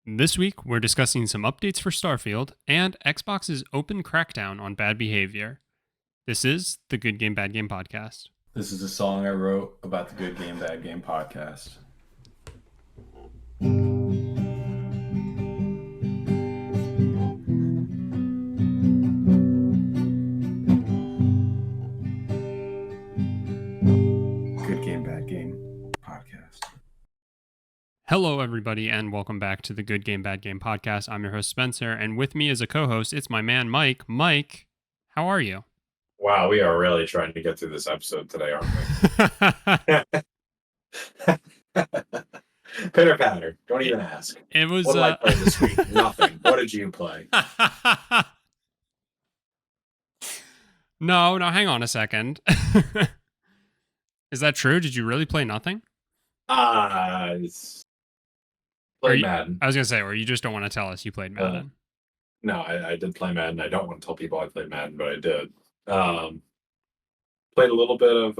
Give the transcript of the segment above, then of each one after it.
This week, we're discussing some updates for Starfield and Xbox's open crackdown on bad behavior. This is the Good Game Bad Game podcast. This is a song I wrote about the Good Game Bad Game podcast. Good Game Bad Game podcast. Hello, everybody, and welcome back to the Good Game Bad Game podcast. I'm your host, Spencer, and with me as a co-host, it's my man, Mike. Mike, how are you? Wow, we are really trying to get through this episode today, aren't we? Pitter patter. Don't even ask. It was. What did I play this week? Nothing. What did you play? No, hang on a second. Is that true? Did you really play nothing? Played Madden. I was going to say, or you just don't want to tell us you played Madden. No, I did play Madden. I don't want to tell people I played Madden, but I did. Played a little bit of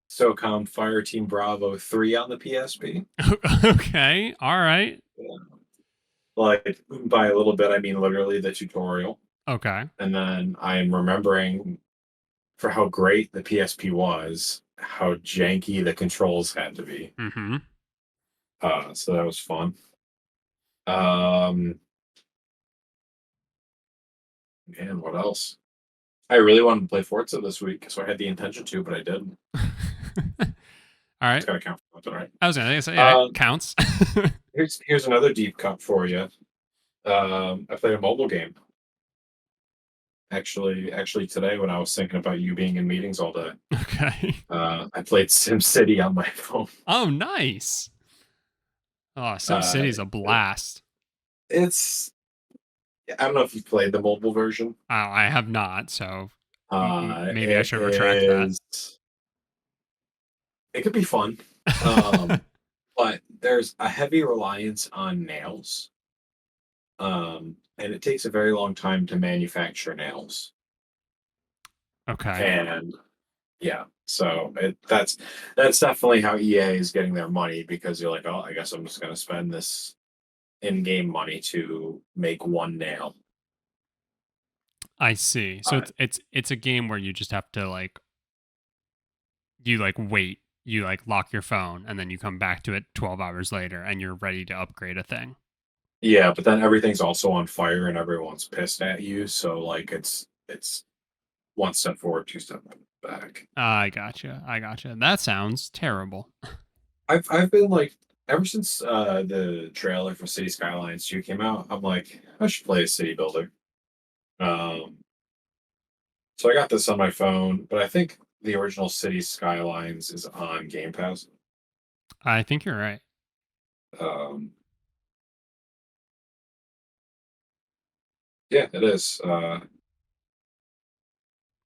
SOCOM Fireteam Bravo 3 on the PSP. Okay, all right. Yeah. Like, by a little bit, I mean literally the tutorial. Okay. And then I am remembering, for how great the PSP was, how janky the controls had to be. Mm-hmm. So that was fun. And what else? I really wanted to play Forza this week, so I had the intention to, but I didn't. All right. It's got to count for something, right? I was going to say, yeah, it counts. Here's another deep cut for you. I played a mobile game. Actually, today when I was thinking about you being in meetings all day. Okay. I played SimCity on my phone. Oh, nice. Oh, SimCity's a blast. I don't know if you played the mobile version. Oh, I have not, so maybe I should retract that. It could be fun, but there's a heavy reliance on nails, and it takes a very long time to manufacture nails. Okay. And yeah, so that's definitely how EA is getting their money, because you're like, oh, I guess I'm just going to spend this in-game money to make one nail. I see. So it's a game where you just have to wait, you lock your phone, and then you come back to it 12 hours later, and you're ready to upgrade a thing. Yeah, but then everything's also on fire, and everyone's pissed at you. So it's one step forward, two step back. I gotcha. That sounds terrible. I've been like, ever since the trailer for City Skylines 2 came out, I'm like, I should play a city builder. So I got this on my phone, but I think the original City Skylines is on Game Pass. I think you're right. Yeah, it is.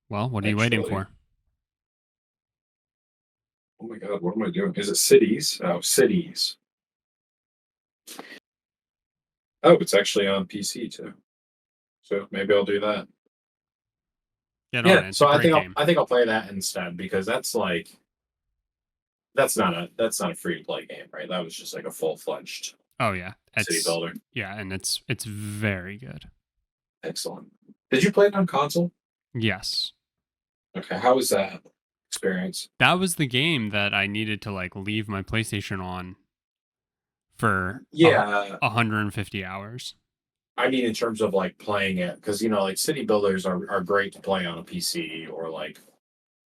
Well, what are you waiting for? Oh my God, what am I doing? Is it Cities? Oh, Cities. Oh, it's actually on PC too. So maybe I'll do that. So I think I'll play that instead, because that's not a free to play game, right? That was just like a full-fledged city builder. Yeah, and it's very good. Excellent. Did you play it on console? Yes. Okay, how was that experience? That was the game that I needed to leave my PlayStation on for 150 hours. I mean, in terms of playing it, because city builders are great to play on a PC or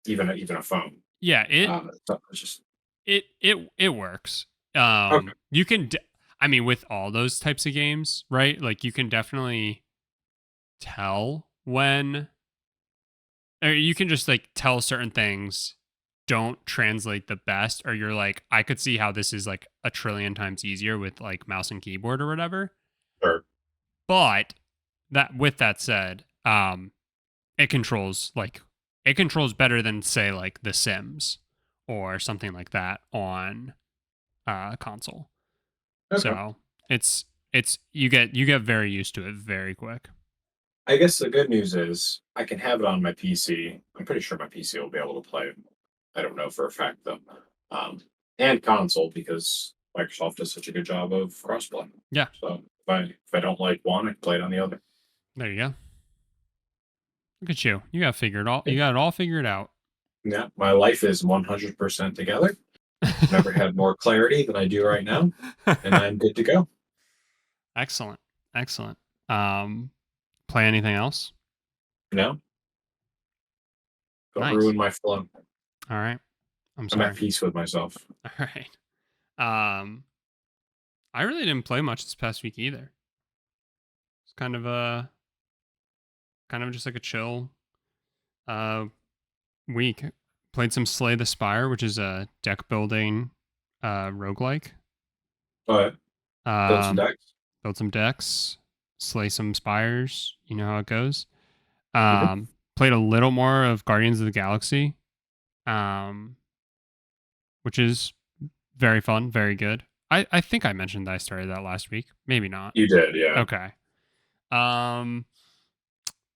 even a phone. Yeah, it works. Okay. You can, with all those types of games, right? You can definitely tell when, or you can just tell certain things don't translate the best, or you're I could see how this is a trillion times easier with mouse and keyboard or whatever. Sure. But with that said, it controls better than say The Sims or something like that on console. Okay. So it's you get very used to it very quick. I guess the good news is I can have it on my PC. I'm pretty sure my PC will be able to play it. I don't know for a fact though. And console, because Microsoft does such a good job of crossplay. Yeah. So if I don't like one, I can play it on the other. There you go. Look at you. You got Yeah. it all figured out. Yeah, my life is 100% together. Never had more clarity than I do right now, and I'm good to go. Excellent. Excellent. Play anything else? No, don't Nice. ruin my flow. All right. I'm I'm sorry. at peace with myself. All right. I really didn't play much this past week either. It's kind of just like a chill week. Played some Slay the Spire, which is a deck building roguelike. But build some decks. Build some decks, slay some spires. You know how it goes. Played a little more of Guardians of the Galaxy, which is very fun, very good. I think I mentioned that I started that last week. Maybe not. You did, yeah. Okay.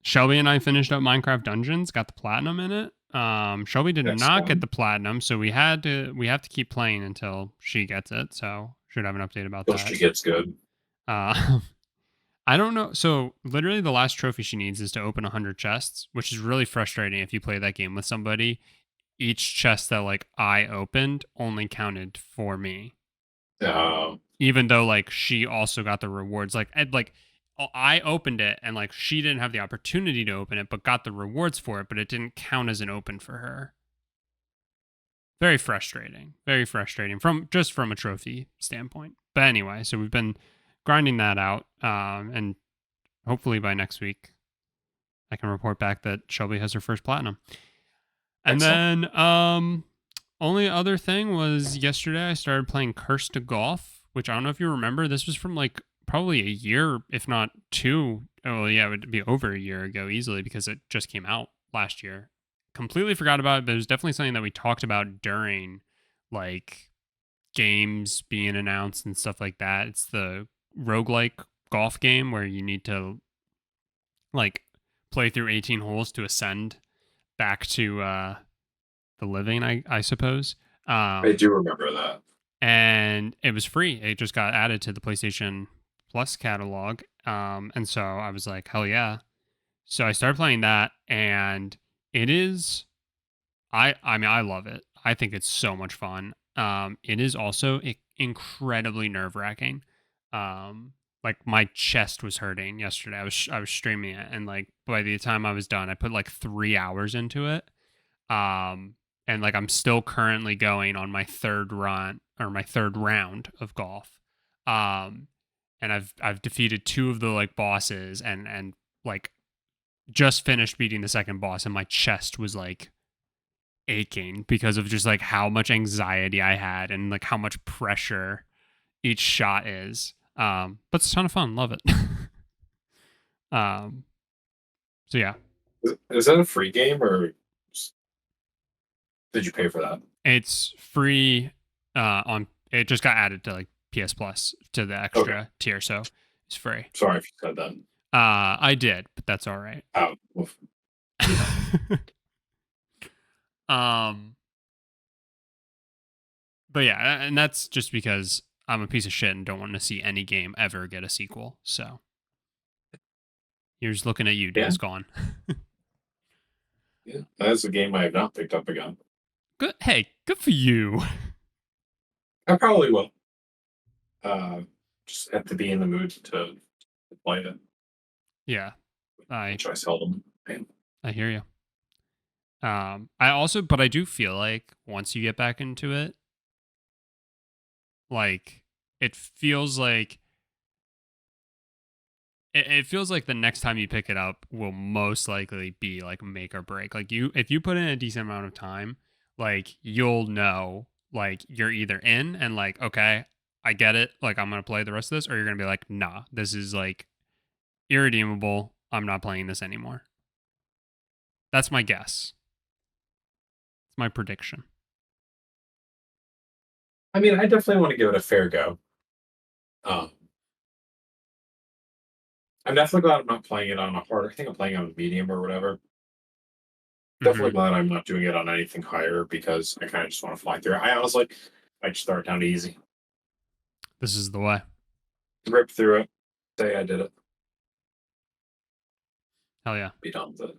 Shelby and I finished up Minecraft Dungeons, got the platinum in it. Shelby did not get the platinum, so we have to keep playing until she gets it. So should have an update about that. She gets good. I don't know. So literally the last trophy she needs is to open 100 chests, which is really frustrating if you play that game with somebody. Each chest that like I opened only counted for me. Even though like she also got the rewards. Like I opened it and like she didn't have the opportunity to open it, but got the rewards for it, but it didn't count as an open for her. Very frustrating. Very frustrating from a trophy standpoint. But anyway, so we've been grinding that out, and hopefully by next week I can report back that Shelby has her first platinum. And then only other thing was yesterday I started playing Curse to Golf, which I don't know if you remember. This was from like probably a year, if not two. Oh yeah, it would be over a year ago easily because it just came out last year. Completely forgot about it, but it was definitely something that we talked about during like games being announced and stuff like that. It's the roguelike golf game where you need to like play through 18 holes to ascend back to the living, I suppose. I do remember that. And it was free. It just got added to the PlayStation Plus catalog. And so I was like, hell yeah. So I started playing that, and it is I mean I love it. I think it's so much fun. It is also incredibly nerve-wracking. Like my chest was hurting yesterday. I was streaming it, and like by the time I was done, I put like 3 hours into it. And like I'm still currently going on my third round of golf. And I've defeated 2 of the like bosses, and like just finished beating the second boss, and my chest was like aching because of just like how much anxiety I had and like how much pressure each shot is. But it's a ton of fun. Love it. So yeah. Is that a free game or did you pay for that? It's free it just got added to like PS Plus to the extra tier, so it's free. Sorry if you said that. I did, but that's all right. Oh. Well, but yeah, and that's just because I'm a piece of shit and don't want to see any game ever get a sequel. So here's looking at you, Days Gone. Yeah, that's a game I have not picked up again. Good. Hey, good for you. I probably will. Just have to be in the mood to play it. Yeah, which I seldom am. I hear you. But I do feel like once you get back into it, like it feels like the next time you pick it up will most likely be like make or break. Like if you put in a decent amount of time, like you'll know like you're either in and like, okay, I get it, like I'm gonna play the rest of this, or you're gonna be like, nah, this is like irredeemable. I'm not playing this anymore. That's my guess. It's my prediction. I mean, I definitely want to give it a fair go. I'm definitely glad I'm not playing it on a hard. I think I'm playing on a medium or whatever. Definitely glad I'm not doing it on anything higher because I kind of just want to fly through it. I honestly, I just start down easy. This is the way. Rip through it. Say I did it. Hell yeah. Be done with it.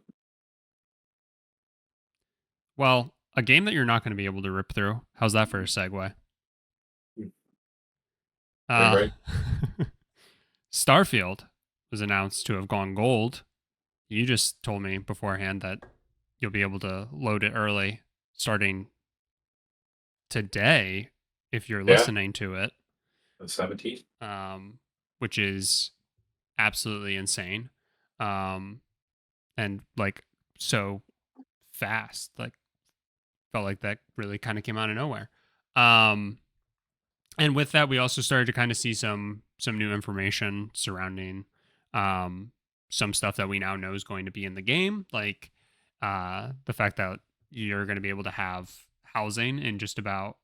Well, a game that you're not going to be able to rip through. How's that for a segue? Right. Starfield was announced to have gone gold. You just told me beforehand that you'll be able to load it early starting today if you're listening to it. The 17th. Which is absolutely insane. And like so fast. Like felt like that really kind of came out of nowhere. And with that, we also started to kind of see some new information surrounding some stuff that we now know is going to be in the game, like the fact that you're going to be able to have housing in just about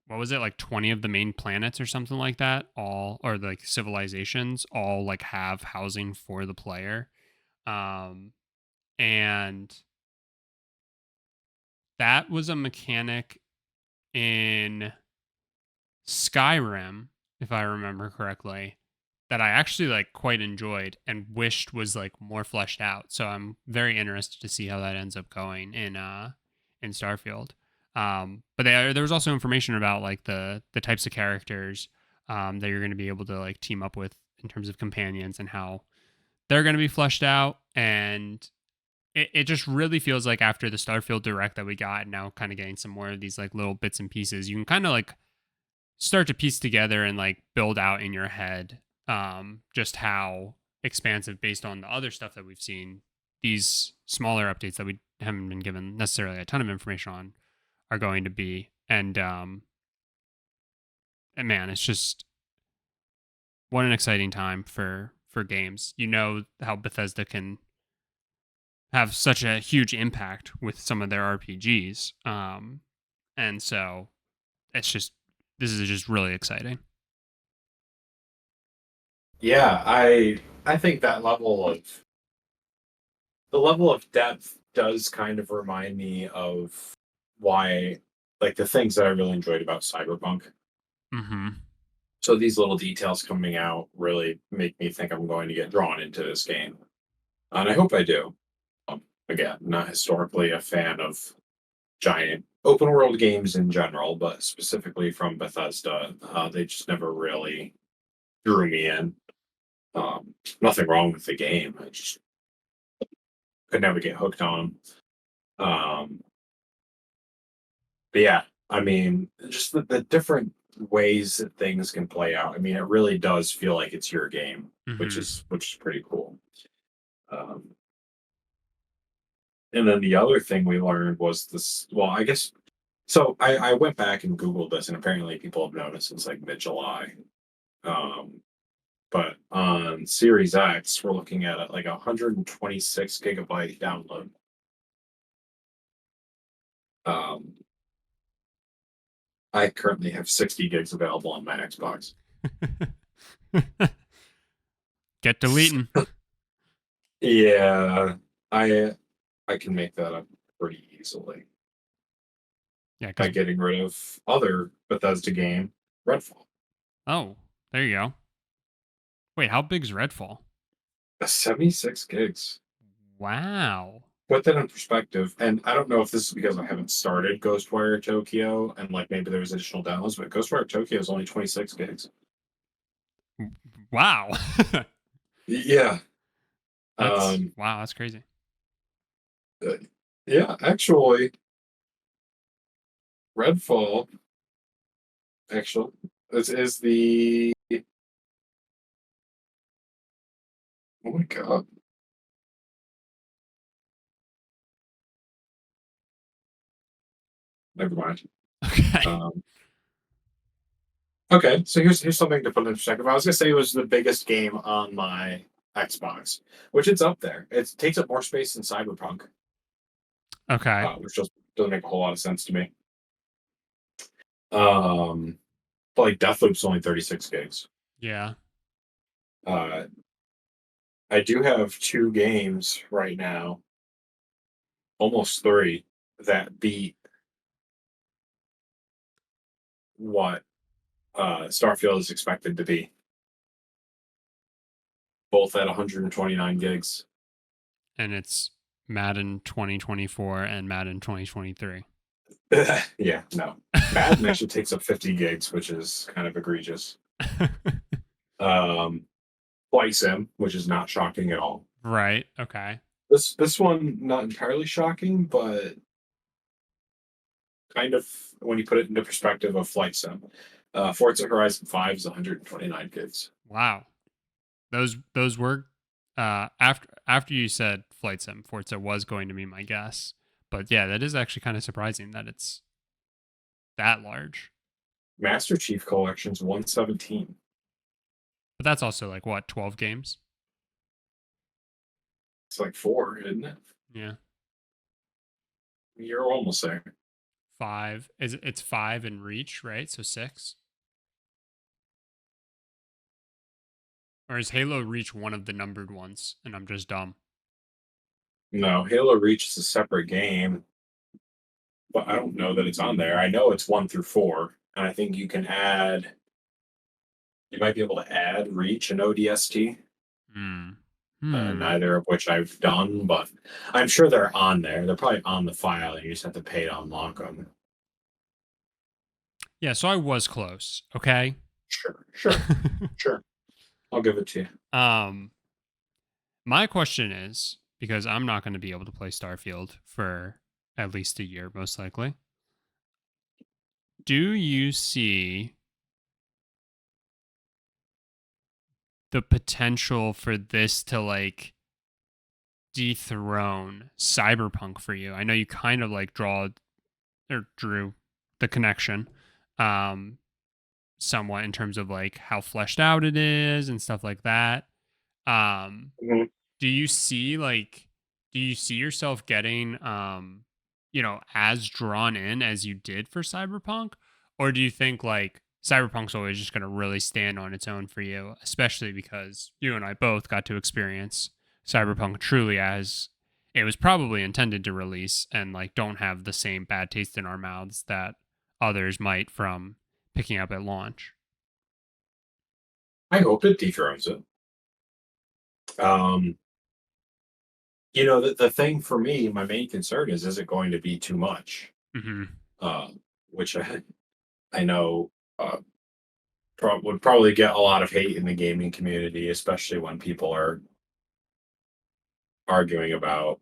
what was it, like 20 of the main planets or something like that, all, or like civilizations all like have housing for the player. And that was a mechanic in Skyrim, if I remember correctly, that I actually like quite enjoyed and wished was like more fleshed out. So I'm very interested to see how that ends up going in Starfield. But there was also information about like the types of characters that you're going to be able to like team up with in terms of companions and how they're going to be fleshed out. And it just really feels like after the Starfield direct that we got, and now kind of getting some more of these like little bits and pieces, you can kind of like start to piece together and like build out in your head just how expansive, based on the other stuff that we've seen, these smaller updates that we haven't been given necessarily a ton of information on are going to be. And man, it's just what an exciting time for games. You know how Bethesda can have such a huge impact with some of their RPGs. And so it's just, this is just really exciting. Yeah, I think that level of depth does kind of remind me of why, like, the things that I really enjoyed about Cyberpunk. Mm-hmm. So these little details coming out really make me think I'm going to get drawn into this game, and I hope I do. Again, not historically a fan of giant open world games in general, but specifically from Bethesda, they just never really drew me in. Nothing wrong with the game. I just could never get hooked on 'em. But yeah, I mean, just the different ways that things can play out. I mean, it really does feel like it's your game, which Mm-hmm. is pretty cool. Um, and then the other thing we learned was this. Well, I guess so. I went back and Googled this, and apparently people have noticed since like mid July. Um, but on Series X, we're looking at like 126 gigabyte download. Um, I currently have 60 gigs available on my Xbox. Get deleting. Yeah, I I can make that up pretty easily Yeah, by because getting rid of other Bethesda game, Redfall. oh, there you go. Wait, how big's Redfall? 76 gigs. Wow. Put that in perspective, and I don't know if this is because I haven't started Ghostwire Tokyo and like maybe there's additional downloads, but Ghostwire Tokyo is only 26 gigs. Wow. Yeah. That's Um wow, that's crazy. yeah, actually Redfall actually this is the oh my god. Never mind. Okay. Um Okay, so here's something to put in perspective. I was gonna say it was the biggest game on my Xbox, which it's up there. It takes up more space than Cyberpunk, Okay. which just doesn't make a whole lot of sense to me. Um, but like Deathloop's only 36 gigs. Yeah. Uh, I do have two games right now, almost three, that beat what Starfield is expected to be, both at 129 gigs. And it's Madden 2024 and Madden 2023. Yeah, no. Madden actually takes up 50 gigs, which is kind of egregious. Flight Sim, which is not shocking at all. Right. Okay. This one not entirely shocking, but kind of when you put it into perspective of Flight Sim. Forza Horizon 5 is 129 gigs. Wow. Those were after you said Flight Sim, Forza was going to be my guess. But yeah, that is actually kind of surprising that it's that large. Master Chief Collection's 117. But that's also like what, 12 games? It's like 4, isn't it? Yeah. You're almost there. 5. It's 5 in Reach, right? So 6. Or is Halo Reach one of the numbered ones and I'm just dumb? No, Halo Reach is a separate game, but I don't know that it's on there. I know it's 1 through 4, and I think you can add. You might be able to add Reach and ODST. Hmm. Neither of which I've done, but I'm sure they're on there. They're probably on the file, and you just have to pay to unlock them. Yeah, so I was close. Okay. Sure. I'll give it to you. My question is, because I'm not going to be able to play Starfield for at least a year, most likely. Do you see the potential for this to like dethrone Cyberpunk for you? I know you kind of like drew the connection somewhat in terms of like how fleshed out it is and stuff like that. Mhm. Do you see like do you see yourself getting as drawn in as you did for Cyberpunk, or do you think like Cyberpunk's always just going to really stand on its own for you, especially because you and I both got to experience Cyberpunk truly as it was probably intended to release, and like don't have the same bad taste in our mouths that others might from picking up at launch? I hope it dethrones it. Um, the thing for me, my main concern is it going to be too much? Hmm. Uh, which I know would probably get a lot of hate in the gaming community, especially when people are arguing about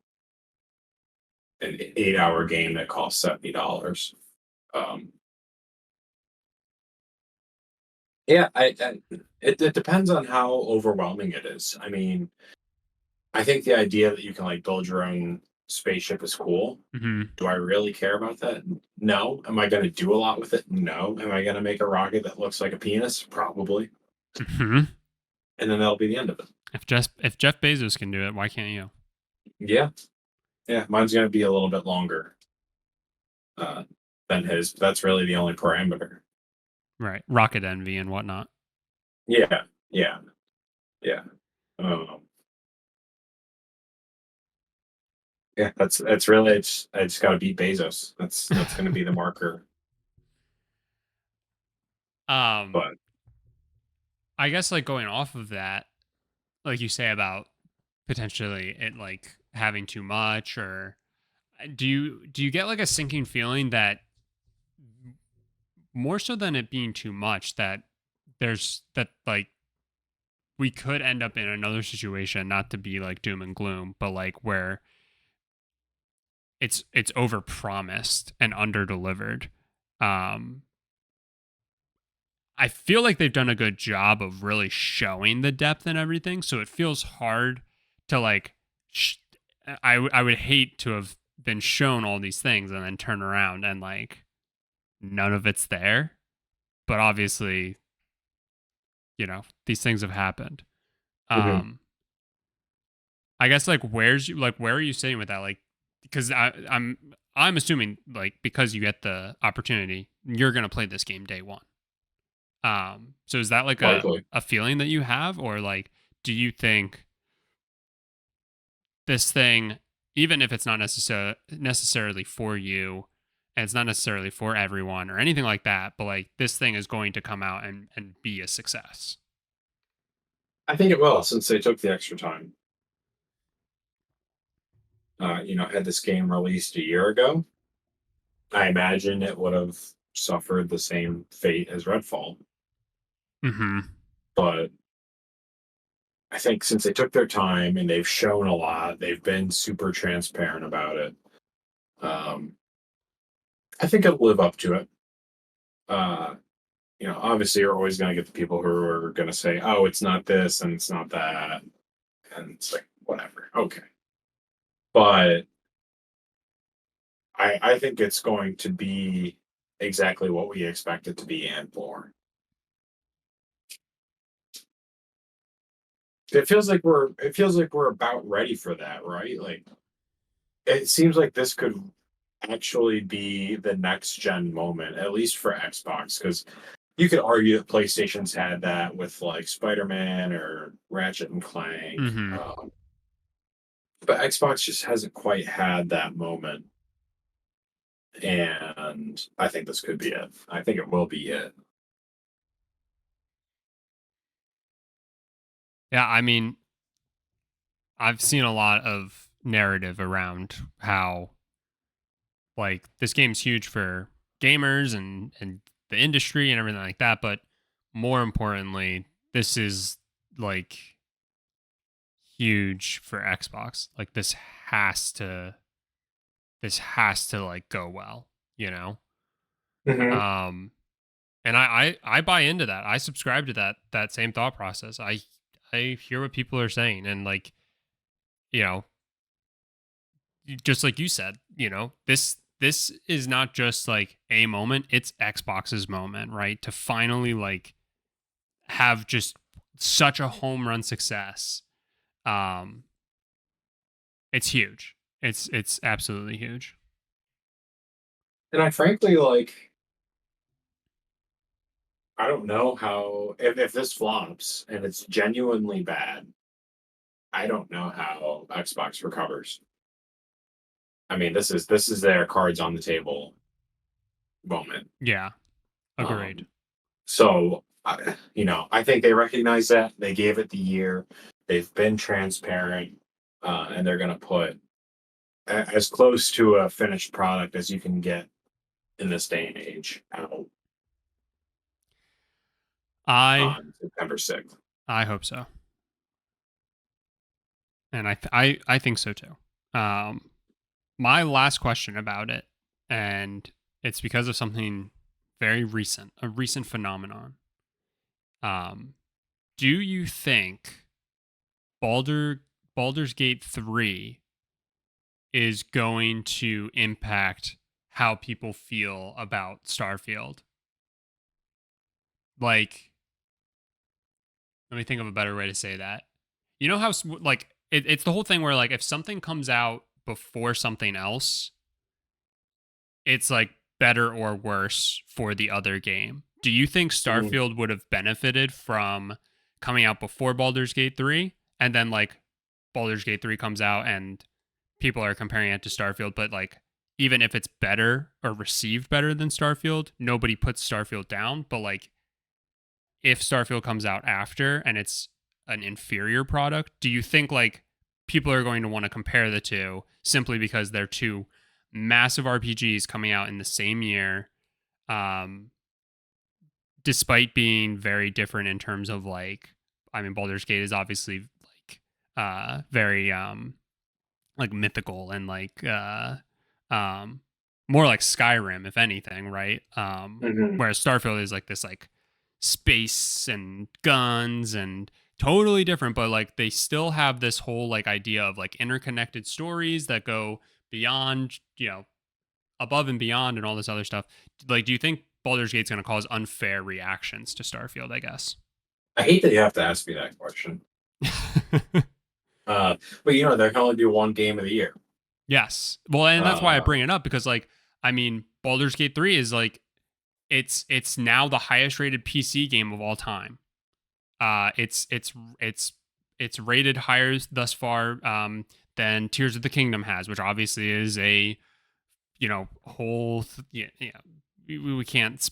an 8-hour game that costs $70. Um, yeah, it depends on how overwhelming it is. I mean, I think the idea that you can like build your own spaceship is cool. Hmm. Do I really care about that? No. Am I going to do a lot with it? No. Am I going to make a rocket that looks like a penis? Probably. Hmm. And then that'll be the end of it. If Jeff Bezos can do it, why can't you? Yeah. Yeah. Mine's going to be a little bit longer uh, than his. But that's really the only parameter. Right, rocket envy and whatnot. Yeah. Yeah. Yeah. Um, yeah. That's really. I just got to beat Bezos. That's going to be the marker. um, But I guess like going off of that, like you say about potentially it like having too much, or do you get like a sinking feeling that more so than it being too much, that there's that like we could end up in another situation, not to be like doom and gloom, but like where it's over promised and under delivered. um I feel like they've done a good job of really showing the depth and everything, so it feels hard to like I would hate to have been shown all these things and then turn around and like none of it's there. But obviously, these things have happened. mhm. um I guess like where are you sitting with that? Like, because I'm assuming like because you get the opportunity, you're gonna play this game day one. So is that like a Likely. a feeling that you have, or like do you think this thing, even if it's not necessarily for you, and it's not necessarily for everyone or anything like that, but like this thing is going to come out and be a success. I think it will, since they took the extra time. Had this game released a year ago, I imagine it would have suffered the same fate as Redfall. Mm-hmm. But I think since they took their time and they've shown a lot, they've been super transparent about it. I think it'll live up to it. Uh, Obviously, you're always going to get the people who are going to say, "Oh, it's not this and it's not that," and it's like, whatever, okay. But I think it's going to be exactly what we expect it to be and more. It feels like we're about ready for that, right? Like it seems like this could actually be the next gen moment, at least for Xbox, because you could argue that PlayStation's had that with like Spider-Man or Ratchet and Clank, Mm-hmm. but Xbox just hasn't quite had that moment, and I think this could be it. I think it will be it. Yeah, I mean, I've seen a lot of narrative around how like this game's huge for gamers and the industry and everything like that, but more importantly, this is like huge for Xbox. Like has to this has to like go well, you know? Mhm. Um and I buy into that. I subscribe to that same thought process. I hear what people are saying, and like, you know, just like you said, this is not just like a moment, it's Xbox's moment, right? To finally like have just such a home run success. Um it's huge. It's absolutely huge. And I frankly like. I don't know how if this flops and it's genuinely bad. I don't know how Xbox recovers. I mean, this is their cards on the table moment. Yeah, agreed. Um, so I think they recognize that they gave it the year. They've been transparent, and they're going to put as close to a finished product as you can get in this day and age out I on September 6th. I hope so. And I think so too. Um my last question about it, and it's because of something very recent, a recent phenomenon. Um, do you think Baldur's Gate 3 is going to impact how people feel about Starfield? Like, let me think of a better way to say that. You know how like it's the whole thing where like if something comes out before something else, it's like better or worse for the other game. Do you think Mhm. Starfield would have benefited from coming out before Baldur's Gate 3, and then like Baldur's Gate 3 comes out and people are comparing it to Starfield, but like even if it's better or received better than Starfield, nobody puts Starfield down, but like if Starfield comes out after and it's an inferior product, do you think like people are going to want to compare the two simply because they're two massive RPGs coming out in the same year, um, despite being very different in terms of like, I mean, Baldur's Gate is obviously like very like mythical and like um more like Skyrim, if anything, right? Mhm. Whereas Starfield is like this like space and guns and totally different, but like they still have this whole like idea of like interconnected stories that go beyond, above and beyond and all this other stuff. Like, do you think Baldur's Gate's going to cause unfair reactions to Starfield, I guess? I hate that you have to ask me that question. Uh, but they can only do one game of the year. Yes. Well, and that's why I Uh, bring it up because like I mean, Baldur's Gate 3 is like it's now the highest rated PC game of all time. It's rated higher thus far than Tears of the Kingdom has, which obviously is a we can't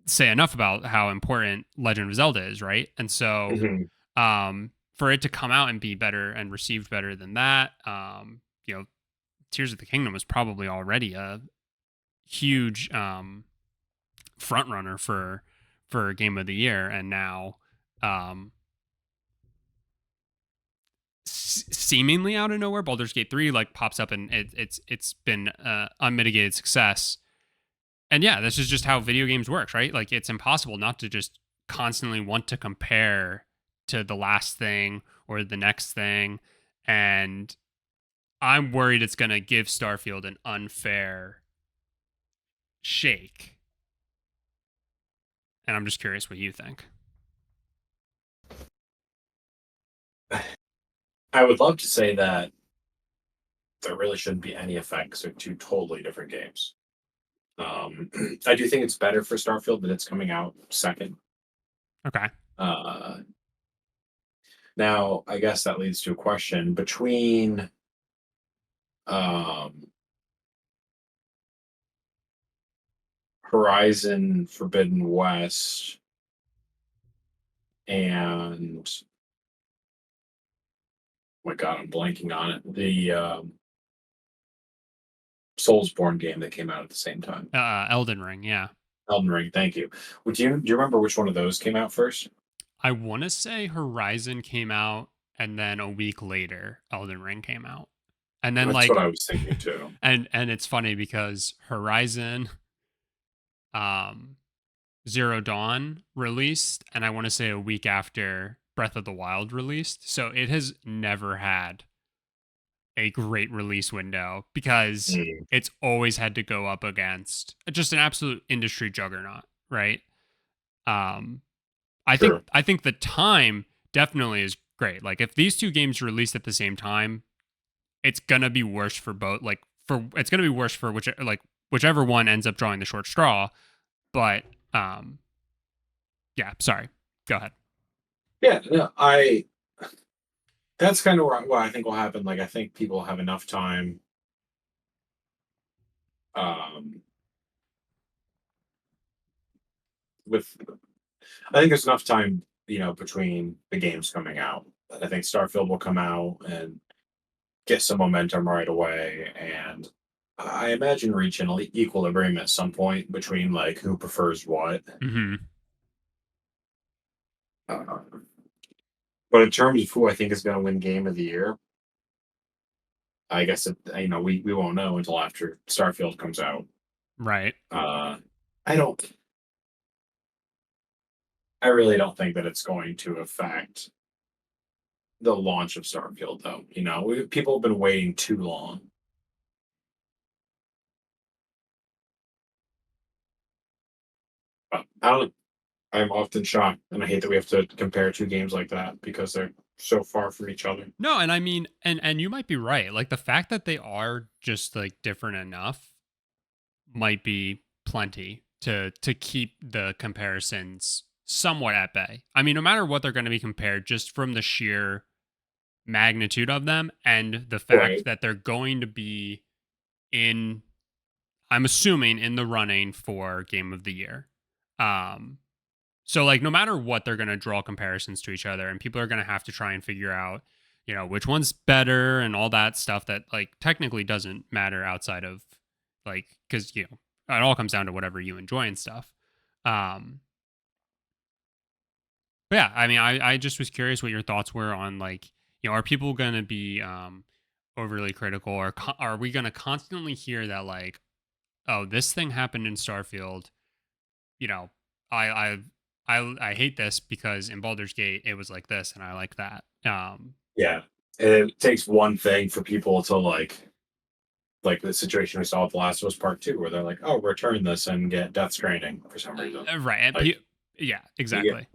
say enough about how important Legend of Zelda is, right? And so for it to come out and be better and received better than that, Tears of the Kingdom was probably already a huge front runner for Game of the Year, and now seemingly out of nowhere, Baldur's Gate 3 like pops up, and it's been unmitigated success. And yeah, this is just how video games works, right? Like it's impossible not to just constantly want to compare to the last thing or the next thing. And I'm worried it's going to give Starfield an unfair shake. And I'm just curious what you think. I would love to say that there really shouldn't be any effects. They're two totally different games. I do think it's better for Starfield that it's coming out second. Okay. Now, I guess that leads to a question between Horizon Forbidden West and oh my god, I'm blanking on it. The Soulsborne game that came out at the same time. Elden Ring, yeah. Elden Ring, thank you. Do you remember which one of those came out first? I want to say Horizon came out, and then a week later, Elden Ring came out. And then That's what I was thinking too. And it's funny because Horizon Zero Dawn released, and I want to say a week after Breath of the Wild released. So it has never had a great release window because it's always had to go up against just an absolute industry juggernaut, right? I think the time definitely is great. Like if these two games released at the same time, it's gonna be worse for both. It's gonna be worse for whichever one ends up drawing the short straw. But yeah, sorry. Go ahead. Yeah, no, that's kind of what I think will happen. Like I think people have enough time with I think there's enough time, between the games coming out. I think Starfield will come out and get some momentum right away, and I imagine reach an equilibrium at some point between like who prefers what. Mm-hmm. But in terms of who I think is going to win Game of the Year, I guess we won't know until after Starfield comes out. Right. I really don't think that it's going to affect the launch of Starfield, though. People have been waiting too long. But I'm often shocked, and I hate that we have to compare two games like that because they're so far from each other. No, and I mean, and you might be right. Like the fact that they are just like different enough might be plenty to keep the comparisons somewhat at bay. I mean, no matter what they're going to be compared, just from the sheer magnitude of them and the fact that they're going to be I'm assuming in the running for Game of the Year. So like no matter what, they're going to draw comparisons to each other, and people are going to have to try and figure out, which one's better and all that stuff that like technically doesn't matter outside of like, because it all comes down to whatever you enjoy and stuff. But yeah, I mean, I just was curious what your thoughts were on like, are people going to be overly critical, or are we going to constantly hear that like, oh, this thing happened in Starfield, I hate this because in Baldur's Gate it was like this and I like that. Yeah, and it takes one thing for people to like the situation we saw with The Last of Us Part 2, where they're like, "Oh, return this and get Death Stranding" for some reason. Right? Yeah, exactly.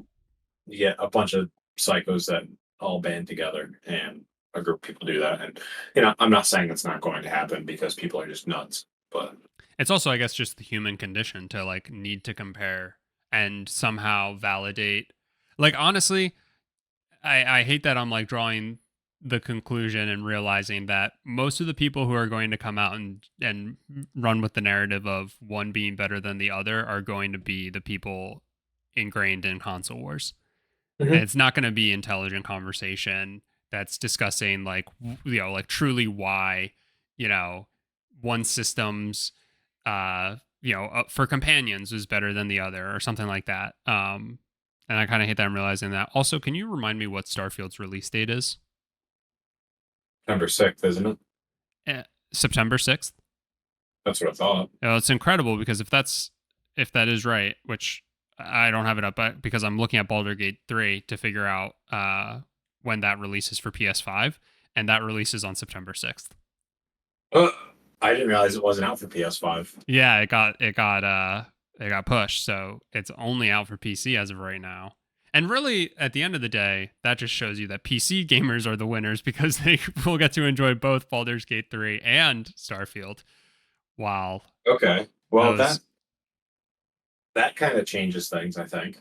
You get a bunch of psychos that all band together, and a group of people do that. And I'm not saying it's not going to happen because people are just nuts, but it's also, I guess, just the human condition to like need to compare and somehow validate. Like honestly, I hate that I'm like drawing the conclusion and realizing that most of the people who are going to come out and run with the narrative of one being better than the other are going to be the people ingrained in console wars. And it's not going to be intelligent conversation that's discussing like like truly why one system's for companions is better than the other or something like that. And I kind of hate that I'm realizing that. Also, can you remind me what Starfield's release date is? September 6th, isn't it? September 6th. That's what I thought. It's incredible because if that is right, which I don't have it up because I'm looking at Baldur Gate 3 to figure out when that releases for PS5, and that releases on September 6th. I didn't realize it wasn't out for PS5. Yeah, it got pushed, so it's only out for PC as of right now. And really, at the end of the day, that just shows you that PC gamers are the winners because they will get to enjoy both Baldur's Gate 3 and Starfield. Wow. Okay. Well, that kind of changes things, I think.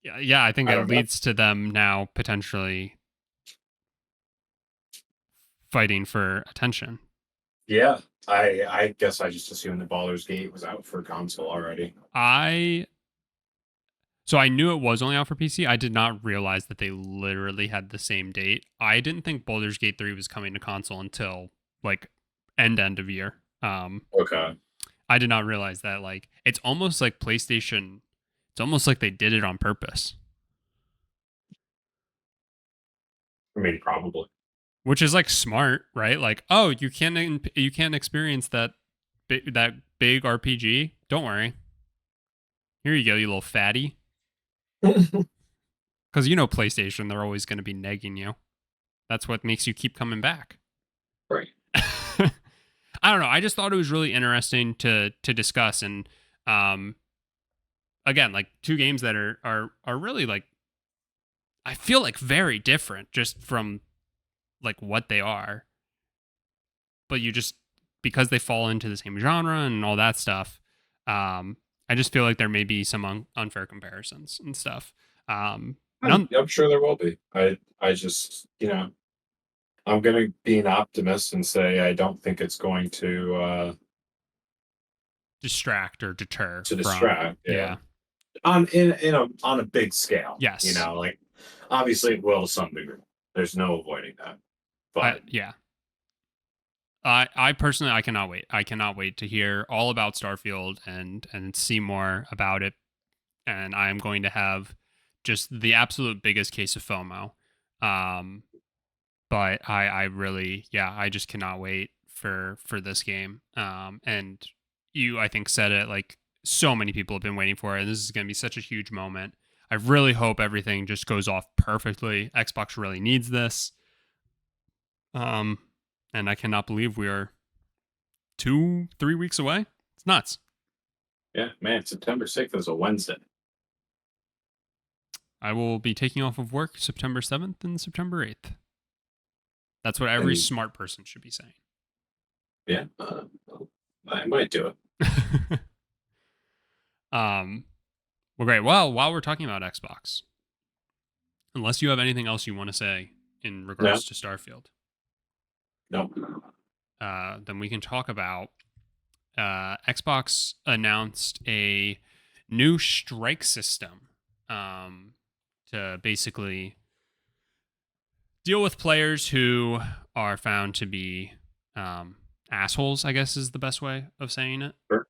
Yeah, I think it leads to them now potentially fighting for attention. Yeah, I guess I just assumed that Baldur's Gate was out for console already. So I knew it was only out for PC. I did not realize that they literally had the same date. I didn't think Baldur's Gate 3 was coming to console until like end of year. Okay. I did not realize that. Like, it's almost like PlayStation. It's almost like they did it on purpose. I mean, probably. Which is like smart, right? Like, oh, you can't experience that big RPG. Don't worry. Here you go, you little fatty. Because PlayStation, they're always going to be negging you. That's what makes you keep coming back. Right. I don't know. I just thought it was really interesting to discuss, and again, like two games that are really like, I feel like very different just from like what they are, but because they fall into the same genre and all that stuff. I just feel like there may be some unfair comparisons and stuff. I'm sure there will be. I just, I'm going to be an optimist and say I don't think it's going to distract or deter. Distract, yeah. On a big scale. Yes. Like obviously it will to some degree. There's no avoiding that. But yeah. I personally, I cannot wait. I cannot wait to hear all about Starfield and see more about it. And I am going to have just the absolute biggest case of FOMO. But I really, I just cannot wait for this game. And you, I think, said it, like so many people have been waiting for it. And this is going to be such a huge moment. I really hope everything just goes off perfectly. Xbox really needs this. And I cannot believe we are 2-3 weeks away. It's nuts. Yeah, man, September 6th is a Wednesday. I will be taking off of work September 7th and September 8th. That's what every smart person should be saying. Yeah, I might do it. Well, great. Well, while we're talking about Xbox, unless you have anything else you want to say in regards to Starfield. No. Then we can talk about Xbox announced a new strike system to basically deal with players who are found to be assholes, I guess is the best way of saying it. Sure.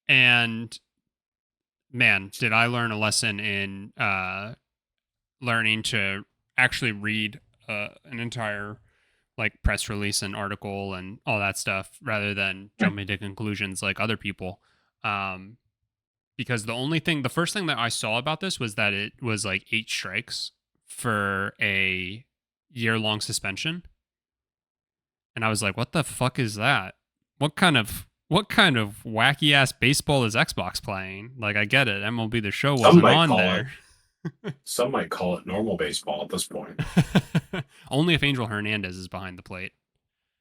And man, did I learn a lesson in learning to actually read an entire like press release and article and all that stuff rather than jumping to conclusions like other people. Because the first thing that I saw about this was that it was like 8 strikes for a year-long suspension. And I was like, what the fuck is that? What kind of wacky ass baseball is Xbox playing? Like, I get it. MLB The Show wasn't on there. Some might call it normal baseball at this point. Only if Angel Hernandez is behind the plate.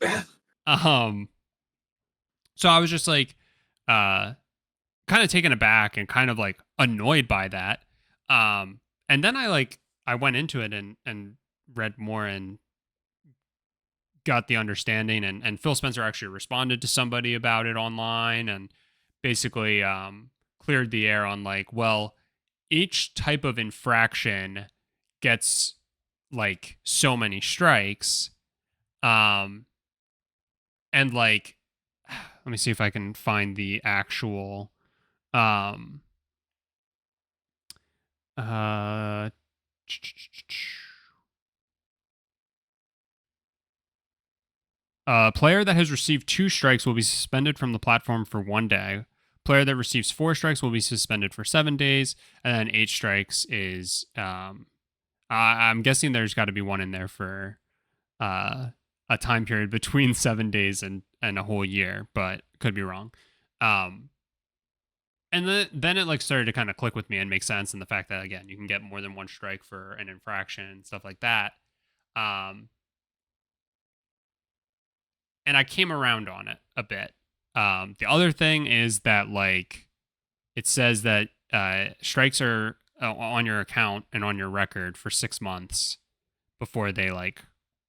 So I was just like, kind of taken aback and kind of like annoyed by that. And then I I went into it and read more and got the understanding, and Phil Spencer actually responded to somebody about it online and basically cleared the air on like, well, each type of infraction gets like so many strikes. And like, let me see if I can find the actual um uh a player that has received 2 strikes will be suspended from the platform for 1 day. Player that receives 4 strikes will be suspended for 7 days, and then 8 strikes is I'm guessing there's got to be one in there for a time period between 7 days and a whole year, but could be wrong. And then it like started to kind of click with me and make sense, and the fact that again you can get more than 1 strike for an infraction and stuff like that. And I came around on it a bit. The other thing is that like it says that strikes are on your account and on your record for 6 months before they like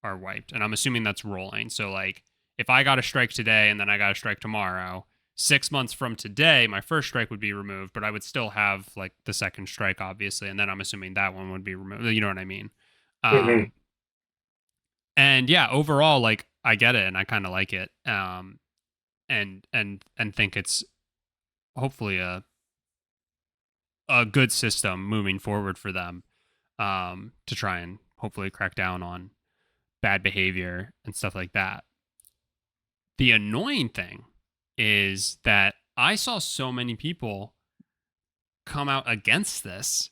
are wiped, and I'm assuming that's rolling. So like if I got a strike today and then I got a strike tomorrow, 6 months from today my first strike would be removed, but I would still have like the second strike obviously, and then I'm assuming that one would be removed. You know what I mean? Mhm. And yeah, overall like I get it and I kind of like it. And think it's hopefully a good system moving forward for them, to try and hopefully crack down on bad behavior and stuff like that. The annoying thing is that I saw so many people come out against this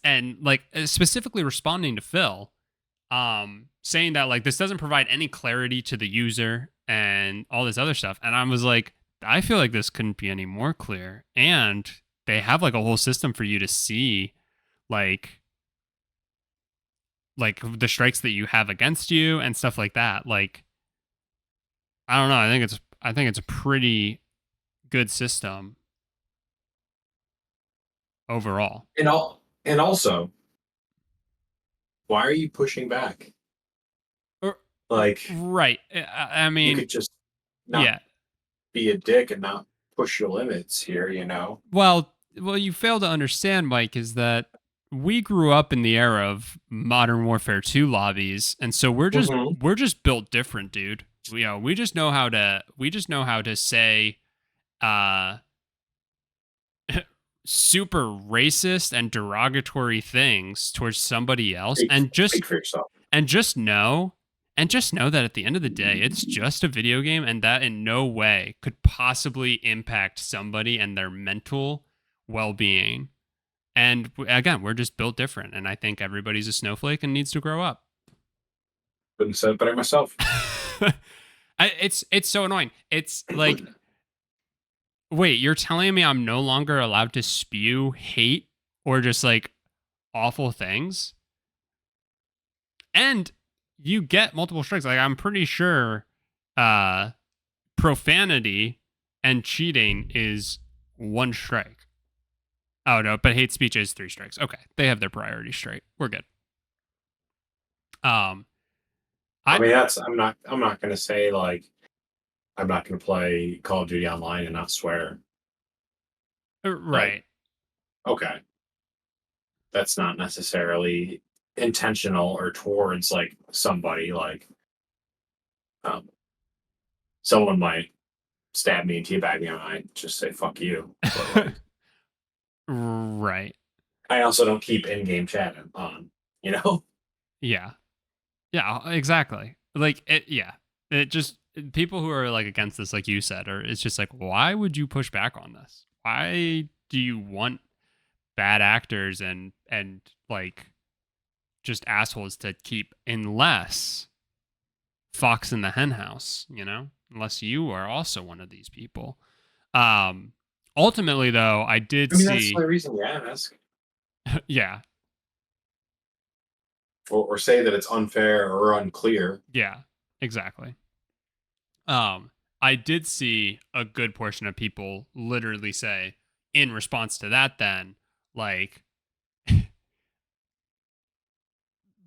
and like specifically responding to Phil, saying that like this doesn't provide any clarity to the user and all this other stuff. And I was like, I feel like this couldn't be any more clear. And they have like a whole system for you to see like the strikes that you have against you and stuff like that. Like, I don't know. I think it's a pretty good system overall. And also, why are you pushing back? Like, Right. I you mean, could just not yeah. be a dick and not push your limits here, you know? Well, you fail to understand, Mike, is that we grew up in the era of Modern Warfare 2 lobbies, and so Mhm. we're just built different, dude. We just know how to say uh super racist and derogatory things towards somebody else, Speak for yourself. and just know that at the end of the day it's just a video game, and that in no way could possibly impact somebody and their mental well-being. And again, we're just built different, and I think everybody's a snowflake and needs to grow up. Couldn't have said it better myself. It's so annoying. It's like, wait, you're telling me I'm no longer allowed to spew hate or just like awful things? And you get multiple strikes. Like I'm pretty sure profanity and cheating is 1 strike. Oh no, but hate speech is 3 strikes. Okay. They have their priorities straight. We're good. I I mean, I'm not gonna say like I'm not gonna play Call of Duty online and not swear. Like, right. okay, that's not necessarily intentional or towards like somebody. Like, um, someone might stab me and teabag me, and I might just say "fuck you." But like, Right. I also don't keep in-game chat on. You know, Yeah. Yeah, exactly. Like it yeah. It just people who are like against this like you said, or it's just like why would you push back on this? Why do you want bad actors and like just assholes to keep, unless Fox in the henhouse, you know? Unless you are also one of these people. Um Ultimately though, I did I mean that's the see only reason you ask, yeah. or say that it's unfair or unclear. Yeah. Exactly. Um, I did see a good portion of people literally say, in response to that, then, like,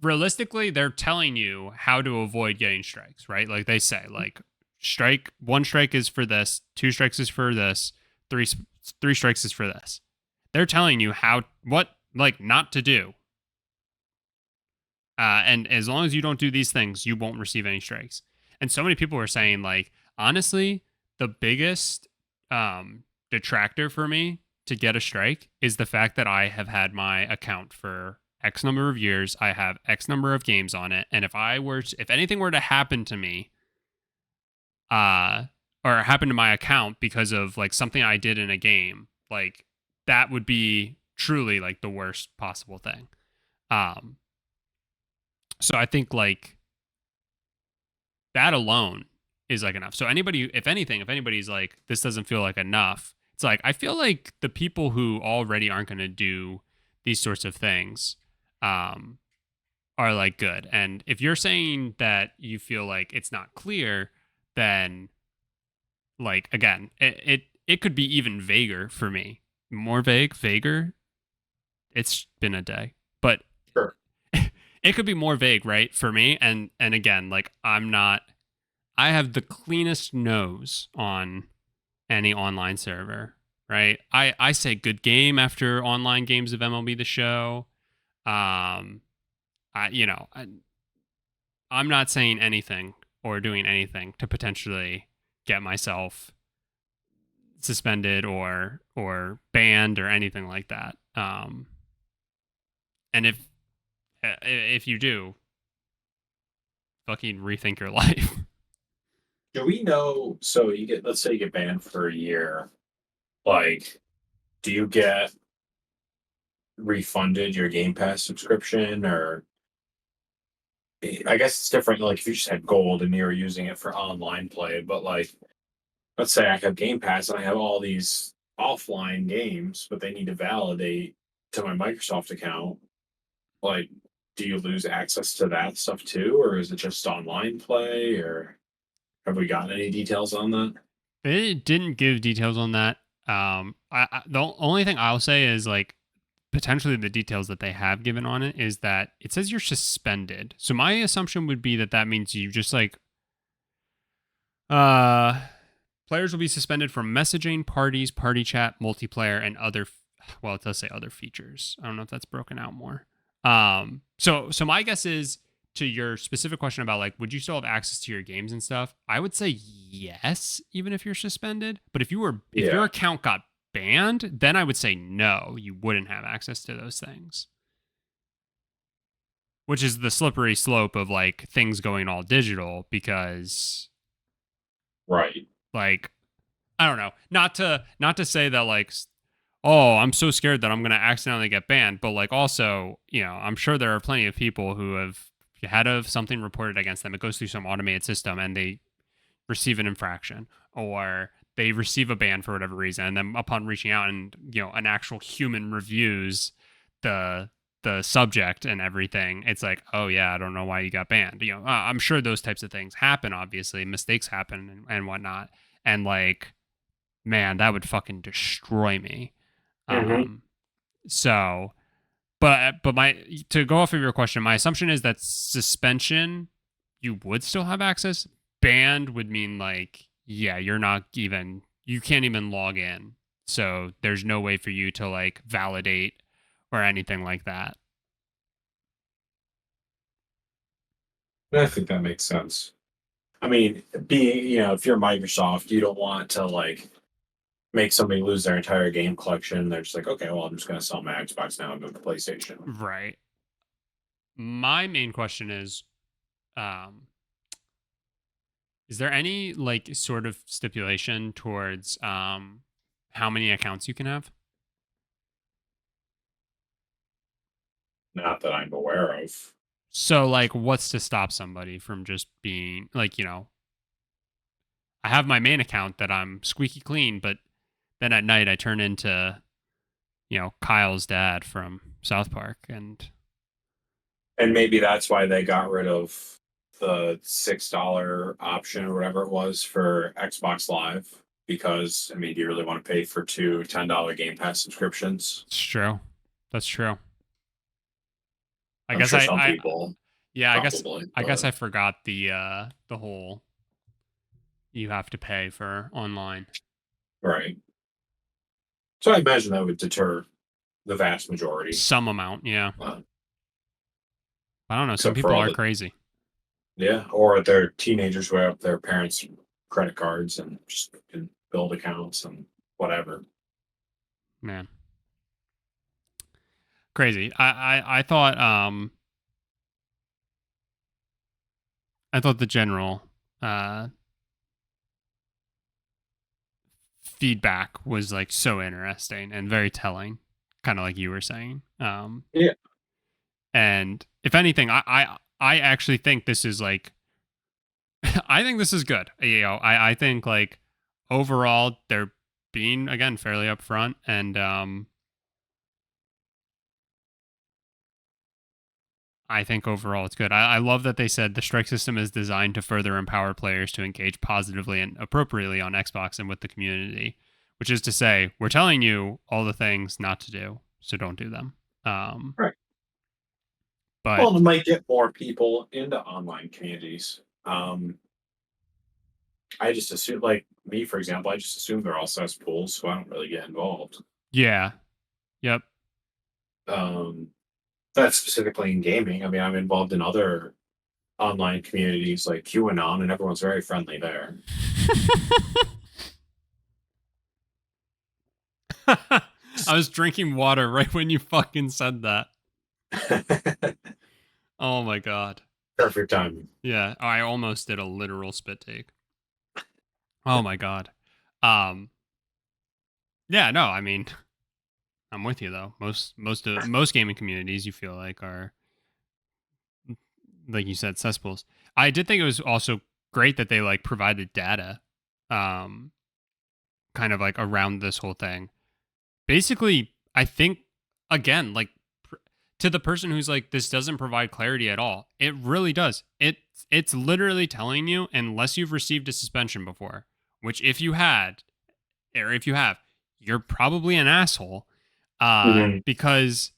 realistically, they're telling you how to avoid getting strikes, right? Like they say, like one strike is for this, two strikes is for this, three strikes is for this. They're telling you what like not to do. And as long as you don't do these things, you won't receive any strikes. And so many people are saying, like, honestly, the biggest detractor for me to get a strike is the fact that I have had my account for X number of years. I have X number of games on it, and if anything were to happen to me, or happen to my account because of like something I did in a game, like that would be truly like the worst possible thing. So I think like that alone is like enough. So if anybody's like, this doesn't feel like enough, it's like, I feel like the people who already aren't going to do these sorts of things, are like good. And if you're saying that you feel like it's not clear, then like, again, it could be even vaguer for me. More vaguer. It's been a day, but Sure. it could be more vague, right? For me. And again, like I have the cleanest nose on any online server, right? I say good game after online games of MLB The Show. I'm not saying anything or doing anything to potentially get myself suspended or banned or anything like that. And if you do, fucking rethink your life. Do we know? So let's say you get banned for a year. Like, do you get refunded your Game Pass subscription, or I guess it's different. Like, if you just had gold and you were using it for online play, but like, let's say I have Game Pass and I have all these offline games, but they need to validate to my Microsoft account. Like, do you lose access to that stuff too, or is it just online play, or have we gotten any details on that? They didn't give details on that. The only thing I'll say is like potentially the details that they have given on it is that it says you're suspended. So my assumption would be that that means you just like players will be suspended from messaging, parties, party chat, multiplayer, and other. Well, it does say other features. I don't know if that's broken out more. So my guess is, to your specific question about like, would you still have access to your games and stuff? I would say yes, even if you're suspended. But if your account got banned, then I would say no, you wouldn't have access to those things. Which is the slippery slope of like things going all digital, because Right. like, I don't know, not to say that like, oh, I'm so scared that I'm going to accidentally get banned, but like also, I'm sure there are plenty of people who have had something reported against them. It goes through some automated system and they receive an infraction, or they receive a ban for whatever reason, and then upon reaching out and an actual human reviews the subject and everything, it's like, oh yeah, I don't know why you got banned. I'm sure those types of things happen. Obviously, mistakes happen and whatnot, and like, man, that would fucking destroy me. Mm-hmm. So, but to go off of your question, my assumption is that suspension, you would still have access. Banned would mean like, yeah, you can't even log in. So there's no way for you to like validate or anything like that. I think that makes sense. I mean, if you're Microsoft, you don't want to like make somebody lose their entire game collection. They're just like, okay, well, I'm just going to sell my Xbox now and go to PlayStation. Right. My main question is there any like sort of stipulation towards how many accounts you can have? Not that I'm aware of. So like, what's to stop somebody from just being like, I have my main account that I'm squeaky clean, but then at night I turn into, Kyle's dad from South Park, and maybe that's why they got rid of the $6 option or whatever it was for Xbox Live. Because I mean, do you really want to pay for two $10 Game Pass subscriptions? it's true. That's true. I I'm guess sure some people yeah, probably. I guess But, I forgot the whole you have to pay for online. right. So I imagine that would deter the vast majority. Some amount, yeah. Uh, I don't know. Some except for people all are the crazy. yeah, or they're teenagers who have their parents' credit cards and just can build accounts and whatever. Man. Crazy. I thought the general uh feedback was like so interesting and very telling, kind of like you were saying. Yeah. And if anything, I actually think this is like I think this is good. You know, I think like overall they're being again fairly upfront and I think overall it's good. I love that they said the strike system is designed to further empower players to engage positively and appropriately on Xbox and with the community, which is to say, we're telling you all the things not to do, so don't do them. Um, Right. but Well, it might get more people into online communities. I just assume, like me, for example, I just assume they're all cesspools, so I don't really get involved. yeah, yep, Um, that's specifically in gaming. I mean, I'm involved in other online communities like QAnon, and everyone's very friendly there. I was drinking water right when you fucking said that. Oh my god. Perfect timing. Yeah, I almost did a literal spit take. Oh my god. Um, yeah, no, I mean, I'm with you though. Most gaming communities you feel like you said cesspools. I did think it was also great that they like provided data um kind of like around this whole thing. Basically, I think again like to the person who's like this doesn't provide clarity at all. It really does. It's literally telling you unless you've received a suspension before, which if you had or if you have, you're probably an asshole Mhm. because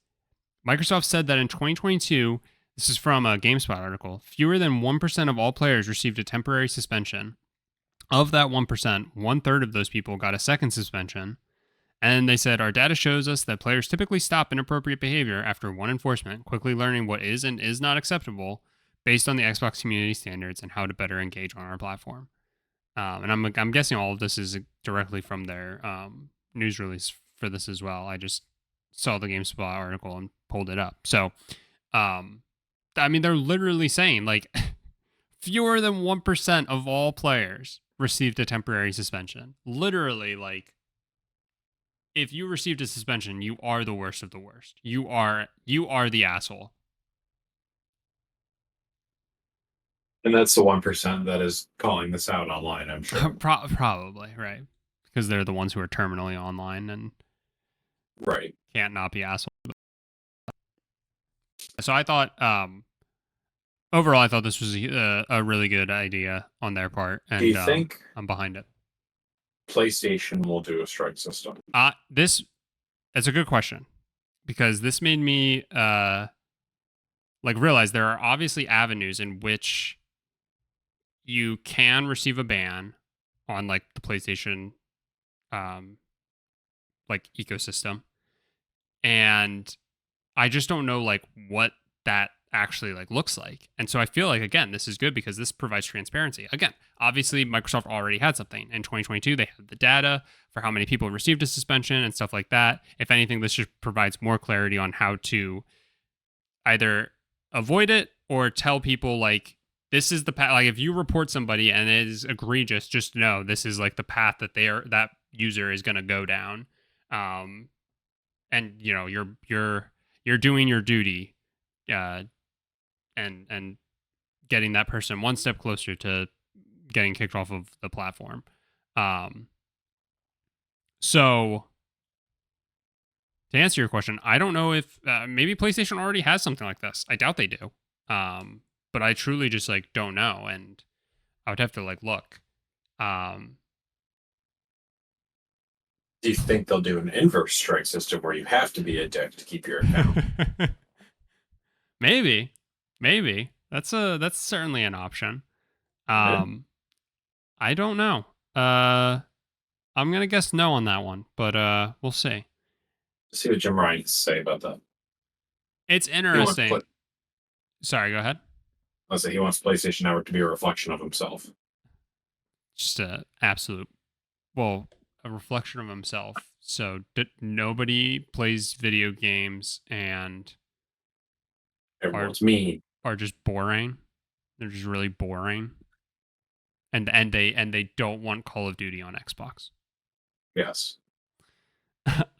Microsoft said that in 2022, this is from a GameSpot article, fewer than 1% of all players received a temporary suspension. Of that 1%, one third of those people got a second suspension. And they said, our data shows us that players typically stop inappropriate behavior after one enforcement, quickly learning what is and is not acceptable based on the Xbox community standards and how to better engage on our platform. And I'm guessing all of this is directly from their news release for this as well. I just saw the GameSpot article and pulled it up. So, um, I mean, they're literally saying like fewer than 1% of all players received a temporary suspension. Literally, like if you received a suspension, you are the worst of the worst. You are the asshole. And that's the 1% that is calling this out online, I'm sure. Probably right because they're the ones who are terminally online and Right. can't not be assholes. So I thought, overall, I thought this was a really good idea on their part, Do you and think I'm behind it. PlayStation will do a strike system? This it's a good question because this made me like realize there are obviously avenues in which you can receive a ban on like the PlayStation um like ecosystem, and I just don't know like what that actually like looks like. And so I feel like again, this is good because this provides transparency. Again, obviously Microsoft already had something. In 2022, they had the data for how many people received a suspension and stuff like that. If anything, this just provides more clarity on how to either avoid it or tell people like this is the path. Like if you report somebody and it is egregious, just know this is like the path that that user is going to go down. Um, and you know you're doing your duty uh and getting that person one step closer to getting kicked off of the platform. um so to answer your question, I don't know if maybe PlayStation already has something like this. I doubt they do. But I truly just like don't know, and I would have to like look. um Do you think they'll do an inverse strike system where you have to be a dick to keep your account? Maybe. That's certainly an option. Yeah. I don't know. I'm gonna guess no on that one, but we'll see. See what Jim Ryan has to say about that. It's He wants interesting. play, Sorry, go ahead. I'll say he wants PlayStation Network to be a reflection of himself. Just a absolute, well, a reflection of himself. So nobody plays video games and Everyone's mean. are just boring. They're just really boring, and they don't want Call of Duty on Xbox. Yes.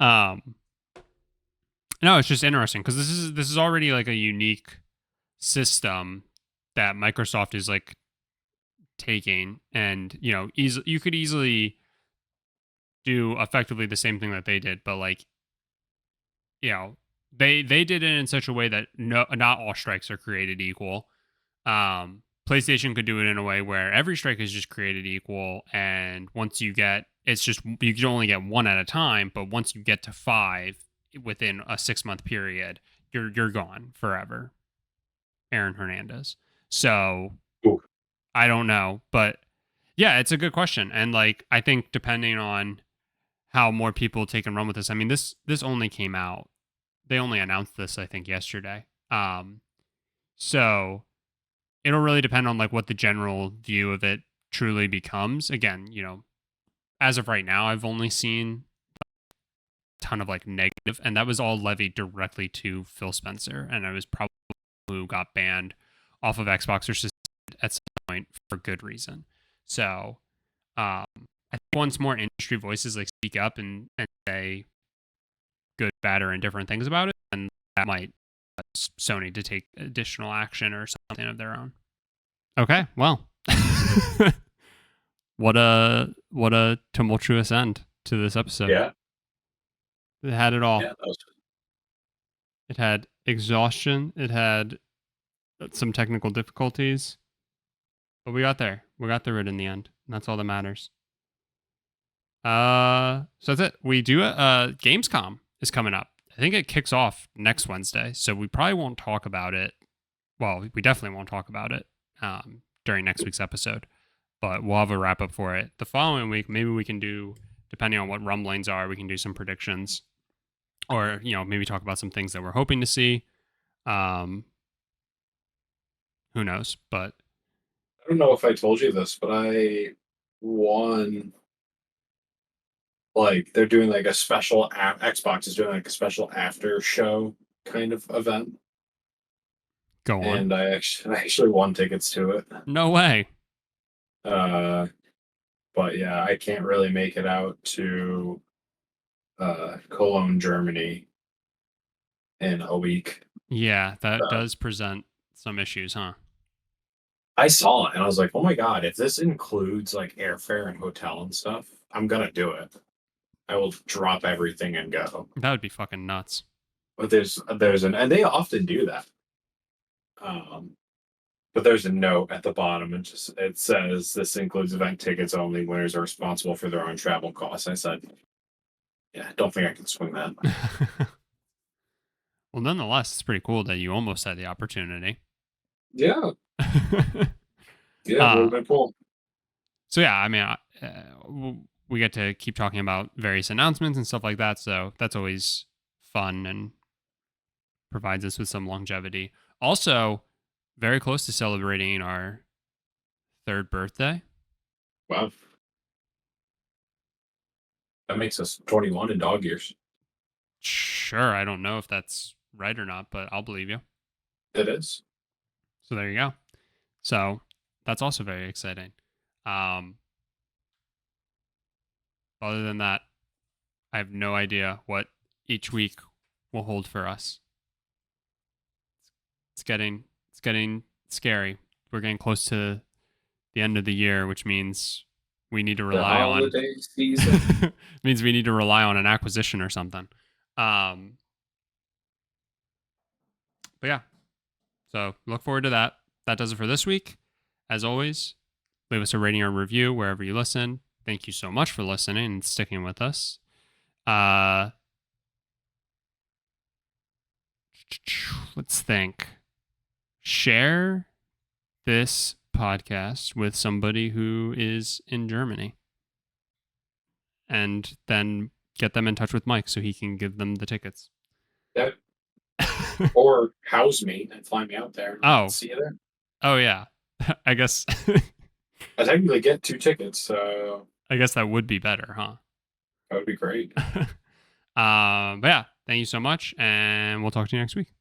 um, no, it's just interesting because this is already like a unique system that Microsoft is like taking, and you could easily do effectively the same thing that they did, but like they did it in such a way that not all strikes are created equal. PlayStation could do it in a way where every strike is just created equal, and once you get, it's just you can only get one at a time, but once you get to 5 within a 6-month period, you're gone forever. Aaron Hernandez. So Ooh. I don't know, but yeah, it's a good question, and like I think depending on how more people take and run with this. I mean, this only came out. They only announced this, I think, yesterday. So it'll really depend on like what the general view of it truly becomes. Again, as of right now, I've only seen a ton of like negative, and that was all levied directly to Phil Spencer, and I was probably who got banned off of Xbox or suspended at some point for good reason. So I think once more industry voices like speak up and say good, bad, or indifferent things about it, and that might Sony to take additional action or something of their own. Okay, well, what a tumultuous end to this episode. Yeah. It had it all. Yeah. It had exhaustion. It had some technical difficulties, but we got there. We got through it in the end. And that's all that matters. So that's it. We do Gamescom is coming up. I think it kicks off next Wednesday, so we probably won't talk about it. Well, we definitely won't talk about it during next week's episode, but we'll have a wrap up for it. The following week, maybe we can do, depending on what rumblings are, we can do some predictions, or maybe talk about some things that we're hoping to see. Who knows? But I don't know if I told you this, but I won. Like they're doing like a special Xbox is doing like a special after show kind of event, go on. and I actually won tickets to it. No way. But yeah, I can't really make it out to Cologne, Germany in a week. Yeah, that does present some issues, huh? I saw it and I was like, oh my god, if this includes like airfare and hotel and stuff, I'm gonna do it. I will drop everything and go. That would be fucking nuts. But and they often do that. But there's a note at the bottom. It says this includes event tickets only. Winners are responsible for their own travel costs. I said, yeah, I don't think I can swing that. Well, nonetheless, it's pretty cool that you almost had the opportunity. Yeah. Yeah, it would have been cool. So yeah, I mean, we get to keep talking about various announcements and stuff like that. So that's always fun and provides us with some longevity. Also, very close to celebrating our 3rd birthday. Wow. That makes us 21 in dog years. Sure, I don't know if that's right or not, but I'll believe you. It is. So there you go. So that's also very exciting. Other than that, I have no idea what each week will hold for us. It's getting scary. We're getting close to the end of the year, which means we need to rely on holiday season. means we need to rely on an acquisition or something. But yeah. So look forward to that. That does it for this week. As always, leave us a rating or review wherever you listen. Thank you so much for listening and sticking with us. Let's think. share this podcast with somebody who is in Germany. And then get them in touch with Mike so he can give them the tickets. That or house me and fly me out there. Oh. See you there. Oh, yeah. I guess. I technically get 2 tickets, so I guess that would be better, huh? that would be great. But yeah, thank you so much, and we'll talk to you next week.